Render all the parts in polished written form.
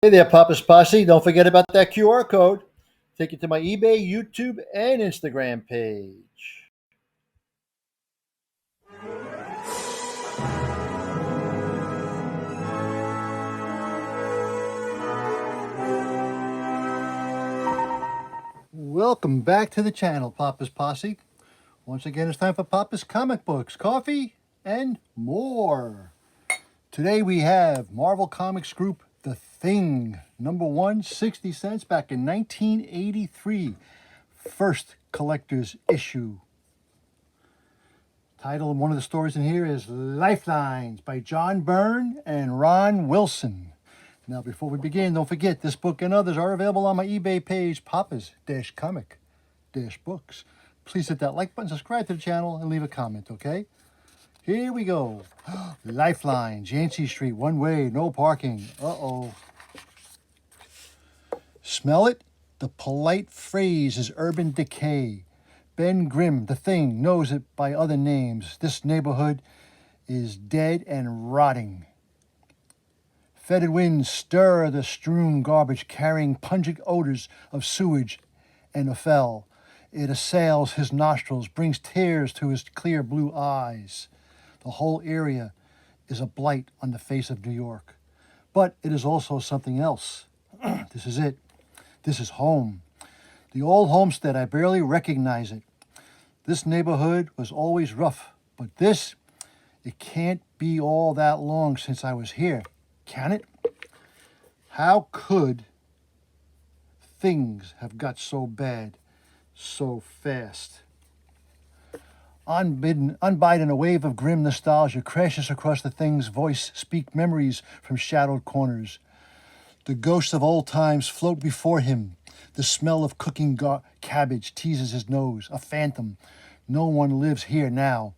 Hey there, Papa's Posse. Don't forget about that QR code. Take you to my eBay, YouTube, and Instagram page. Welcome back to the channel, Papa's Posse. Once again, it's time for Papa's Comic Books, coffee, and more. Today we have Marvel Comics Group The Thing, number 1, 60 cents back in 1983. First collector's issue. Title of one of the stories in here is Lifelines by John Byrne and Ron Wilson. Now, before we begin, don't forget this book and others are available on my eBay page, Papa's-Comic-Books. Please hit that like button, subscribe to the channel, and leave a comment, okay? Here we go. Lifelines, Yancey Street, one way, no parking. Uh-oh. Smell it? The polite phrase is urban decay. Ben Grimm, the Thing, knows it by other names. This neighborhood is dead and rotting. Fetid winds stir the strewn garbage, carrying pungent odors of sewage and offal. It assails his nostrils, brings tears to his clear blue eyes. The whole area is a blight on the face of New York. But it is also something else. This is it. This is home. The old homestead, I barely recognize it. This neighborhood was always rough, but it can't be all that long since I was here. Can it? How could things have got so bad so fast? Unbidden, a wave of grim nostalgia crashes across the Thing's voice, speak memories from shadowed corners. The ghosts of old times float before him. The smell of cooking cabbage teases his nose, a phantom. No one lives here now.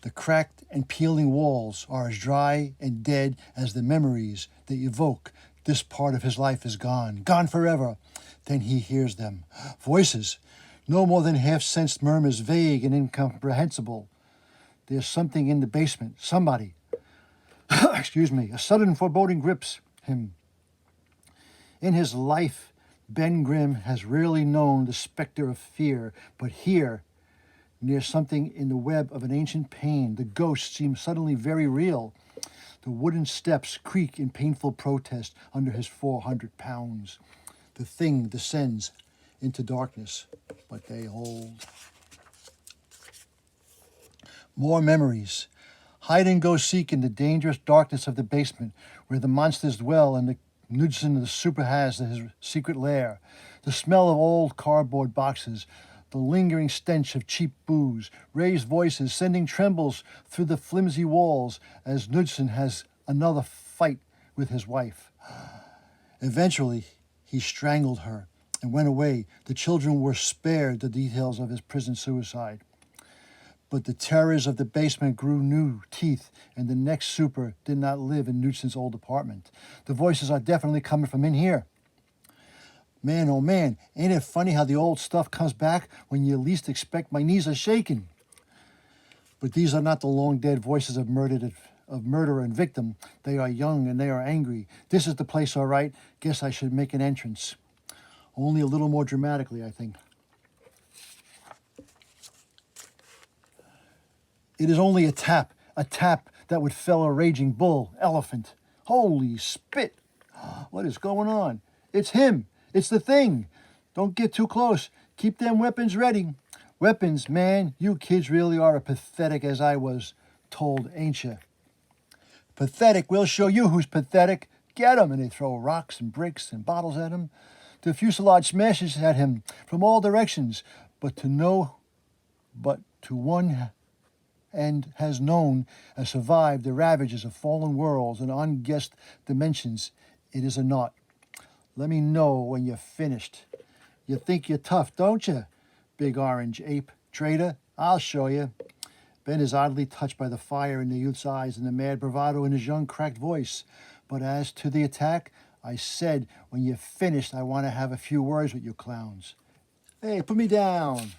The cracked and peeling walls are as dry and dead as the memories they evoke. This part of his life is gone forever. Then he hears them. Voices, no more than half-sensed murmurs, vague and incomprehensible. There's something in the basement. Somebody. Excuse me. A sudden foreboding grips him. In his life, Ben Grimm has rarely known the specter of fear, but here, near something in the web of an ancient pain, the ghost seems suddenly very real. The wooden steps creak in painful protest under his 400 pounds. The Thing descends into darkness, but they hold. More memories. Hide and go seek in the dangerous darkness of the basement, where the monsters dwell and the Knudsen the Super has his secret lair. The smell of old cardboard boxes, the lingering stench of cheap booze, raised voices sending trembles through the flimsy walls as Knudsen has another fight with his wife. Eventually, he strangled her and went away. The children were spared the details of his prison suicide. But the terrors of the basement grew new teeth, and the next super did not live in Knudsen's old apartment. The voices are definitely coming from in here. Man, oh man, ain't it funny how the old stuff comes back when you least expect? My knees are shaking. But these are not the long-dead voices of murderer and victim. They are young and they are angry. This is the place, all right. Guess I should make an entrance. Only a little more dramatically, I think. It is only a tap that would fell a raging bull, elephant. Holy spit! What is going on? It's him. It's the Thing. Don't get too close. Keep them weapons ready. Weapons, man, you kids really are as pathetic as I was told, ain't you? Pathetic, we'll show you who's pathetic. Get him! And they throw rocks and bricks and bottles at him. The fuselage smashes at him from all directions. But to one and has known and survived the ravages of fallen worlds and unguessed dimensions, it is a knot. Let me know when you're finished. You think you're tough, don't you, big orange ape traitor? I'll show you. Ben is oddly touched by the fire in the youth's eyes and the mad bravado in his young, cracked voice. But as to the attack, I said, when you're finished, I want to have a few words with you clowns. Hey, put me down.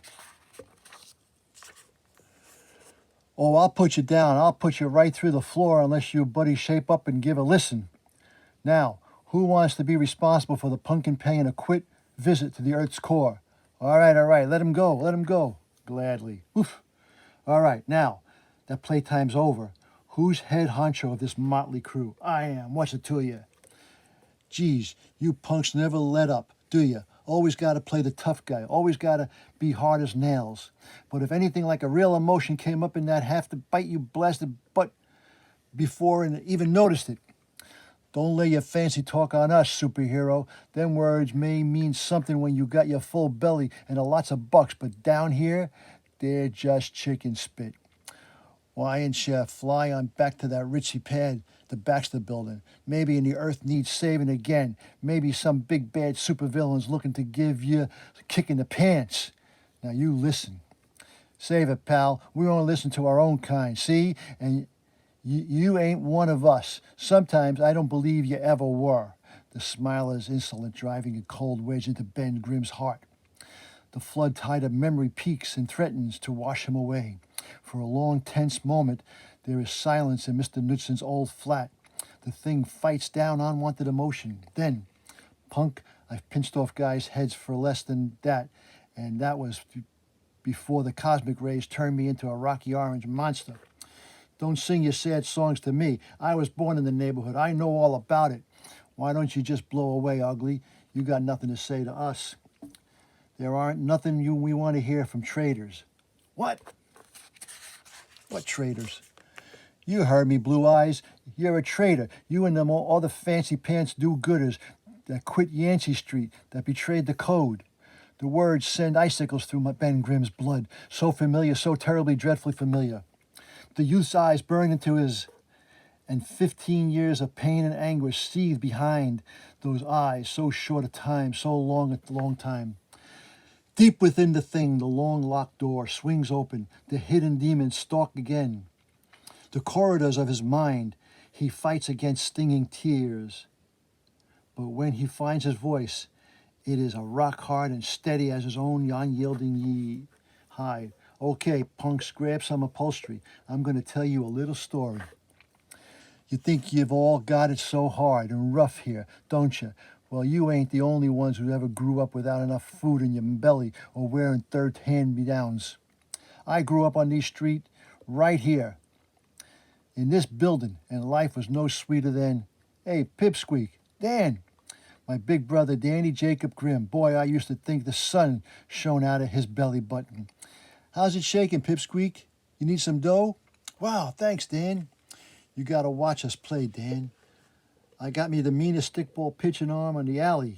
Oh, I'll put you down. I'll put you right through the floor unless you buddies shape up and give a listen. Now, Who wants to be responsible for the pumpkin paying a quit visit to the Earth's core? All right, let him go. Gladly. Oof. All right, now that playtime's over, who's head honcho of this motley crew? I am. What's it to you? Geez, you punks never let up, do you? Always got to play the tough guy. Always got to be hard as nails. But if anything like a real emotion came up in that half to bite you blasted butt before and even noticed it. Don't lay your fancy talk on us, superhero. Them words may mean something when you got your full belly and a lots of bucks, but down here, they're just chicken spit. Why ain't you fly on back to that ritzy pad, the Baxter building? Maybe the Earth needs saving again. Maybe some big bad supervillain's looking to give you a kick in the pants. Now you listen. Save it, pal. We only listen to our own kind, see? And you ain't one of us. Sometimes I don't believe you ever were. The smile is insolent, driving a cold wedge into Ben Grimm's heart. The flood tide of memory peaks and threatens to wash him away. For a long, tense moment, there is silence in Mr. Knutson's old flat. The thing fights down unwanted emotion. Then, punk, I've pinched off guys' heads for less than that, and that was before the cosmic rays turned me into a rocky orange monster. Don't sing your sad songs to me. I was born in the neighborhood. I know all about it. Why don't you just blow away, ugly? You got nothing to say to us. There aren't nothing we want to hear from traitors. What? What traitors? You heard me, Blue Eyes. You're a traitor. You and them all the fancy pants do-gooders that quit Yancey Street, that betrayed the code. The words send icicles through Ben Grimm's blood. So familiar, so terribly, dreadfully familiar. The youth's eyes burned into his, and 15 years of pain and anguish seethed behind those eyes. So short a time, so long a long time. Deep within the thing, the long locked door swings open. The hidden demons stalk again. The corridors of his mind, he fights against stinging tears. But when he finds his voice, it is a rock hard and steady as his own unyielding hide. Okay, punks, grab some upholstery. I'm going to tell you a little story. You think you've all got it so hard and rough here, don't you? Well, you ain't the only ones who ever grew up without enough food in your belly or wearing third hand-me-downs. I grew up on this street right here, in this building, and life was no sweeter than, hey, Pipsqueak, Dan, my big brother Danny Jacob Grimm. Boy, I used to think the sun shone out of his belly button. How's it shaking, Pipsqueak? You need some dough? Wow, thanks, Dan. You gotta watch us play, Dan. I got me the meanest stickball pitching arm on the alley.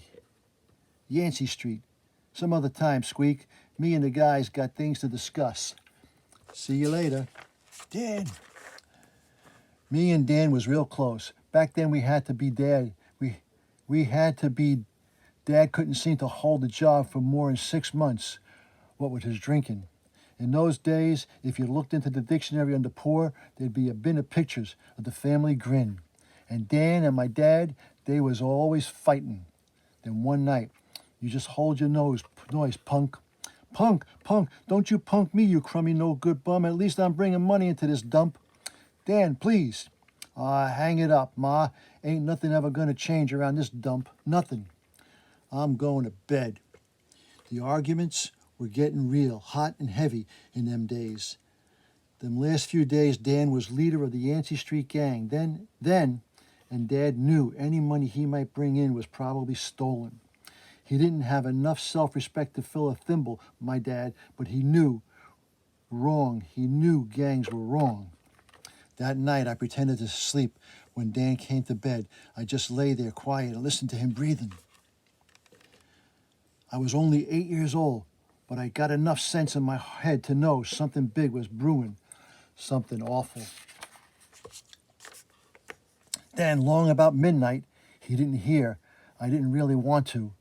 Yancey Street. Some other time, Squeak. Me and the guys got things to discuss. See you later. Dan. Me and Dan was real close. Back then we had to be Dad. We had to be. Dad couldn't seem to hold a job for more than 6 months, what with his drinking. In those days, if you looked into the dictionary under poor, there'd be a bin of pictures of the family grin. And Dan and my dad, they was always fighting. Then one night, you just hold your noise, punk. Punk, don't you punk me, you crummy no-good bum. At least I'm bringing money into this dump. Dan, please. Hang it up, Ma. Ain't nothing ever gonna change around this dump. Nothing. I'm going to bed. The arguments were getting real, hot and heavy in them days. Them last few days, Dan was leader of the Yancey Street gang. Then, and Dad knew any money he might bring in was probably stolen. He didn't have enough self-respect to fill a thimble, my dad, but he knew wrong. He knew gangs were wrong. That night, I pretended to sleep. When Dan came to bed, I just lay there quiet and listened to him breathing. I was only 8 years old, but I got enough sense in my head to know something big was brewing, something awful. Then, long about midnight, he didn't hear. I didn't really want to.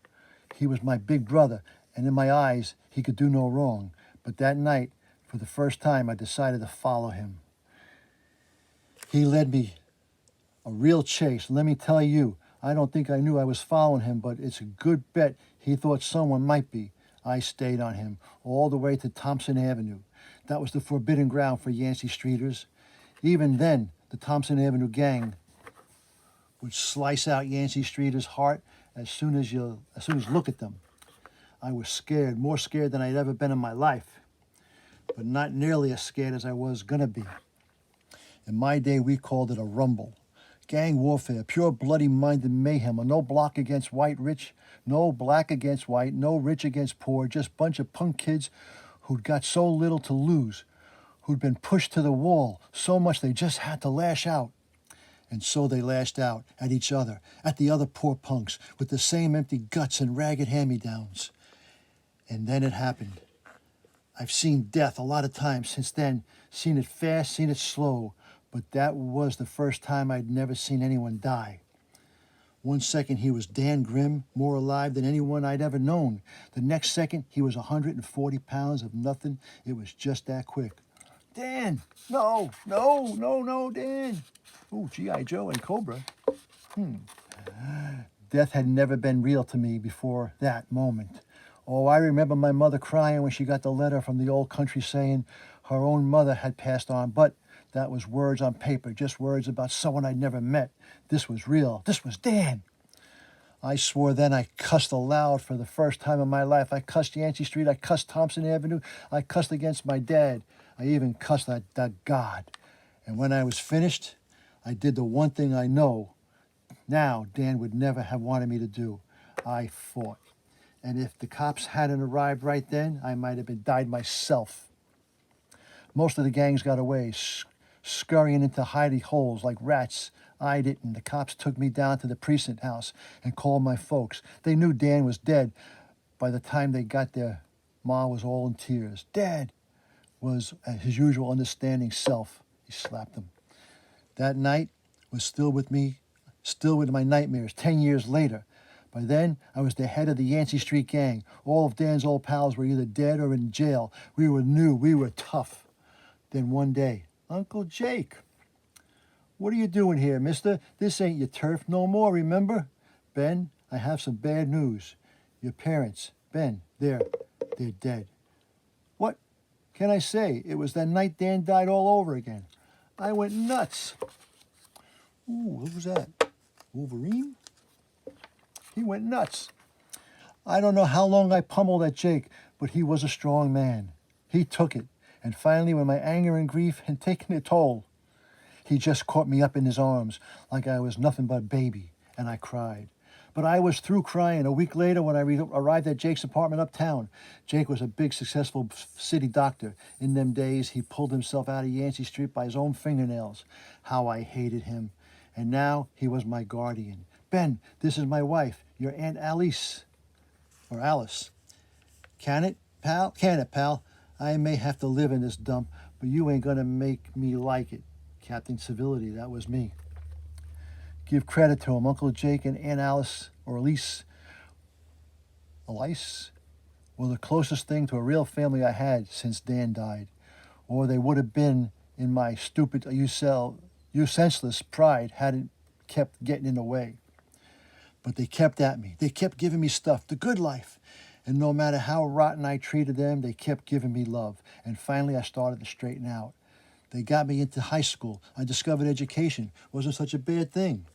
He was my big brother, and in my eyes, he could do no wrong. But that night, for the first time, I decided to follow him. He led me a real chase. Let me tell you, I don't think I knew I was following him, but it's a good bet he thought someone might be. I stayed on him all the way to Thompson Avenue. That was the forbidden ground for Yancey Streeters. Even then, the Thompson Avenue gang would slice out Yancey Streeters' heart as soon as you look at them. I was scared, more scared than I'd ever been in my life, but not nearly as scared as I was gonna be. In my day, we called it a rumble. Gang warfare, pure bloody-minded mayhem, no block against white rich, no black against white, no rich against poor, just bunch of punk kids who'd got so little to lose, who'd been pushed to the wall so much they just had to lash out. And so they lashed out at each other, at the other poor punks, with the same empty guts and ragged hand-me-downs. And then it happened. I've seen death a lot of times since then, seen it fast, seen it slow, but that was the first time I'd never seen anyone die. 1 second he was Dan Grimm, more alive than anyone I'd ever known. The next second he was 140 pounds of nothing. It was just that quick. Dan! No, Dan! Ooh, G.I. Joe and Cobra. Death had never been real to me before that moment. Oh, I remember my mother crying when she got the letter from the old country saying her own mother had passed on, but that was words on paper, just words about someone I'd never met. This was real. This was Dan. I swore then. I cussed aloud for the first time in my life. I cussed Yancey Street. I cussed Thompson Avenue. I cussed against my dad. I even cussed that God. And when I was finished, I did the one thing I know now Dan would never have wanted me to do. I fought. And if the cops hadn't arrived right then, I might have died myself. Most of the gangs got away, scurrying into hidey holes like rats. I didn't. The cops took me down to the precinct house and called my folks. They knew Dan was dead. By the time they got there, Ma was all in tears. Dad was his usual understanding self. He slapped him. That night was still with me, still with my nightmares 10 years later. By then, I was the head of the Yancey Street gang. All of Dan's old pals were either dead or in jail. We were new. We were tough. Then one day, Uncle Jake. What are you doing here, mister? This ain't your turf no more, remember? Ben, I have some bad news. Your parents, Ben, they're dead. What can I say? It was that night Dan died all over again. I went nuts. Ooh, what was that? Wolverine? He went nuts. I don't know how long I pummeled at Jake, but he was a strong man. He took it. And finally, when my anger and grief had taken a toll, he just caught me up in his arms like I was nothing but a baby, and I cried. But I was through crying. A week later, when I arrived at Jake's apartment uptown, Jake was a big, successful city doctor. In them days, he pulled himself out of Yancey Street by his own fingernails. How I hated him. And now he was my guardian. Ben, this is my wife, your Aunt Alice. Or Alice. Can it, pal? Can it, pal? I may have to live in this dump, but you ain't gonna make me like it. Captain Civility, that was me. Give credit to him. Uncle Jake and Aunt Alice, or Elise, were the closest thing to a real family I had since Dan died. Or they would have been in my stupid, you senseless pride hadn't kept getting in the way. But they kept at me. They kept giving me stuff, the good life. And no matter how rotten I treated them, they kept giving me love. And finally, I started to straighten out. They got me into high school. I discovered education wasn't such a bad thing.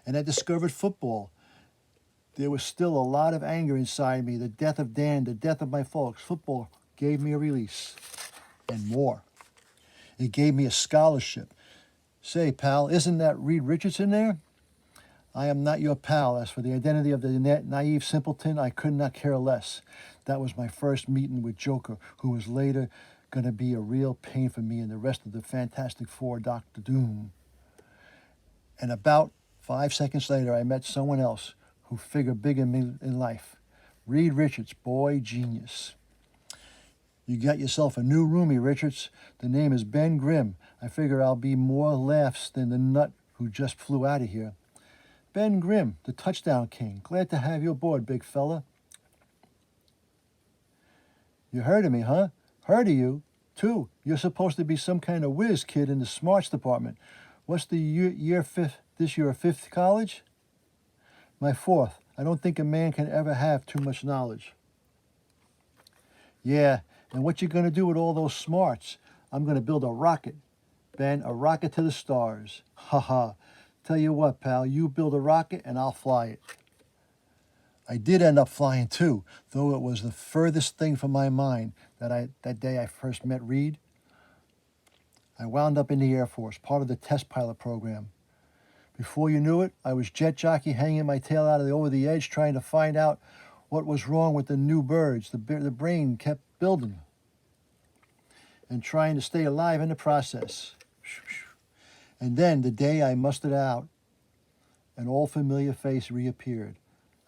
And I discovered football. There was still a lot of anger inside me. The death of Dan, the death of my folks. Football gave me a release. And more. It gave me a scholarship. Say, pal, isn't that Reed Richardson there? I am not your pal. As for the identity of the naive simpleton, I could not care less. That was my first meeting with Joker, who was later going to be a real pain for me and the rest of the Fantastic Four Doctor Doom. And about 5 seconds later, I met someone else who figured big in me in life. Reed Richards, boy genius. You got yourself a new roomie, Richards. The name is Ben Grimm. I figure I'll be more laughs than the nut who just flew out of here. Ben Grimm, the touchdown king. Glad to have you aboard, big fella. You heard of me, huh? Heard of you, too. You're supposed to be some kind of whiz kid in the smarts department. What's the this year, fifth college? My fourth. I don't think a man can ever have too much knowledge. Yeah, and what you gonna do with all those smarts? I'm gonna build a rocket. Ben, a rocket to the stars. Ha ha. Tell you what, pal, you build a rocket and I'll fly it. I did end up flying too, though it was the furthest thing from my mind that day I first met Reed. I wound up in the Air Force, part of the test pilot program. Before you knew it, I was jet jockey hanging my tail out of over the edge trying to find out what was wrong with the new birds. The brain kept building and trying to stay alive in the process. And then the day I mustered out, an old familiar face reappeared.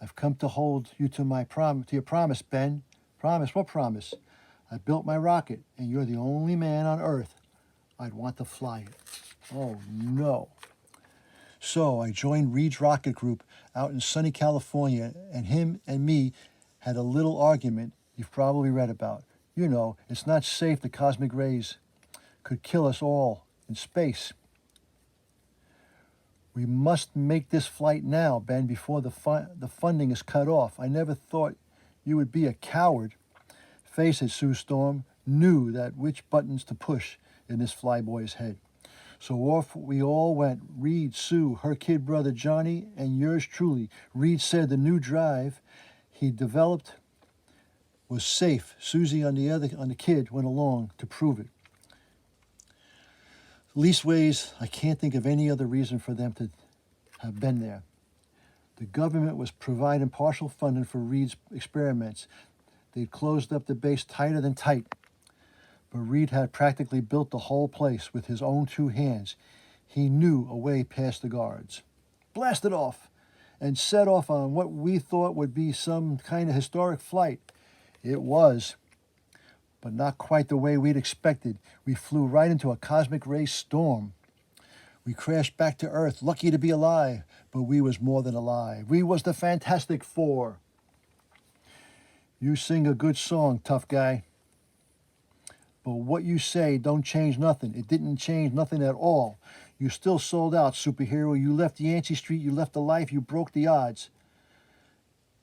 I've come to hold you to your promise, Ben. Promise? What promise? I built my rocket, and you're the only man on Earth I'd want to fly it. Oh, no. So I joined Reed's rocket group out in sunny California, and him and me had a little argument you've probably read about. You know, it's not safe the cosmic rays could kill us all in space. We must make this flight now, Ben, before the funding is cut off. I never thought you would be a coward. Face it, Sue Storm knew that which buttons to push in this flyboy's head. So off we all went, Reed, Sue, her kid brother Johnny, and yours truly. Reed said the new drive he developed was safe. Susie on the kid went along to prove it. Leastways, I can't think of any other reason for them to have been there. The government was providing partial funding for Reed's experiments. They'd closed up the base tighter than tight. But Reed had practically built the whole place with his own two hands. He knew a way past the guards. Blasted off and set off on what we thought would be some kind of historic flight. It was, but not quite the way we'd expected. We flew right into a cosmic ray storm. We crashed back to Earth, lucky to be alive, but we was more than alive. We was the Fantastic Four. You sing a good song, tough guy. But what you say don't change nothing. It didn't change nothing at all. You still sold out, superhero. You left Yancey Street, you left the life, you broke the odds.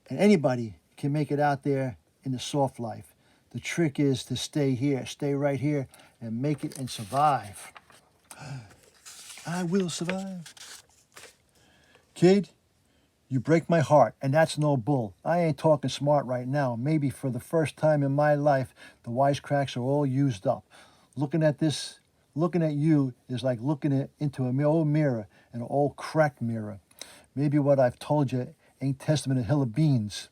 And anybody can make it out there in the soft life. The trick is to stay here, stay right here, and make it and survive. I will survive. Kid, you break my heart, and that's no bull. I ain't talking smart right now. Maybe for the first time in my life, the wisecracks are all used up. Looking at you is like looking into an old mirror, an old cracked mirror. Maybe what I've told you ain't testament a hill of beans.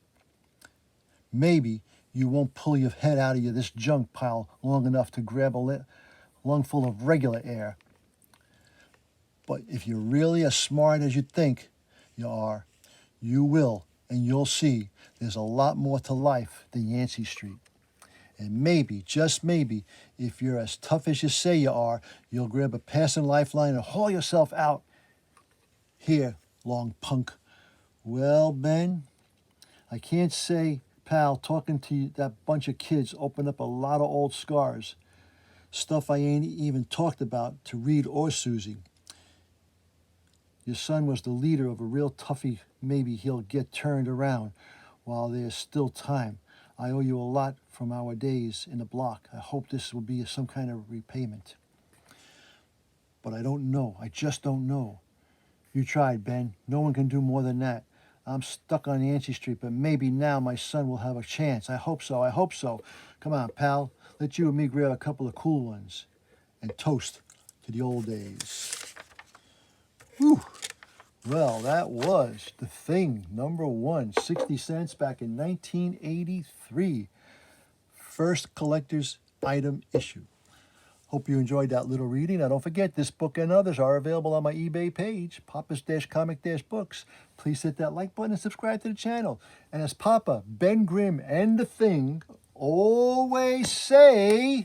Maybe you won't pull your head out of this junk pile long enough to grab a lungful of regular air. But if you're really as smart as you think you are, you will, and you'll see there's a lot more to life than Yancey Street. And maybe, just maybe, if you're as tough as you say you are, you'll grab a passing lifeline and haul yourself out. Here, long punk. Well, Ben, I can't say, pal, talking to you, that bunch of kids opened up a lot of old scars. Stuff I ain't even talked about to Reed or Susie. Your son was the leader of a real toughie. Maybe he'll get turned around while there's still time. I owe you a lot from our days in the block. I hope this will be some kind of repayment. But I don't know. I just don't know. You tried, Ben. No one can do more than that. I'm stuck on Yancey Street, but maybe now my son will have a chance. I hope so. I hope so. Come on, pal. Let you and me grab a couple of cool ones and toast to the old days. Whew. Well, that was The Thing, #1, 60 cents back in 1983. First collector's item issue. Hope you enjoyed that little reading. Now, don't forget, this book and others are available on my eBay page, Papa's-Comic-Books. Please hit that like button and subscribe to the channel. And as Papa, Ben Grimm, and The Thing always say...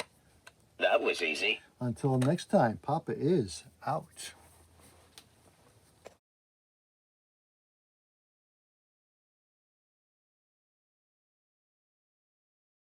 That was easy. Until next time, Papa is out.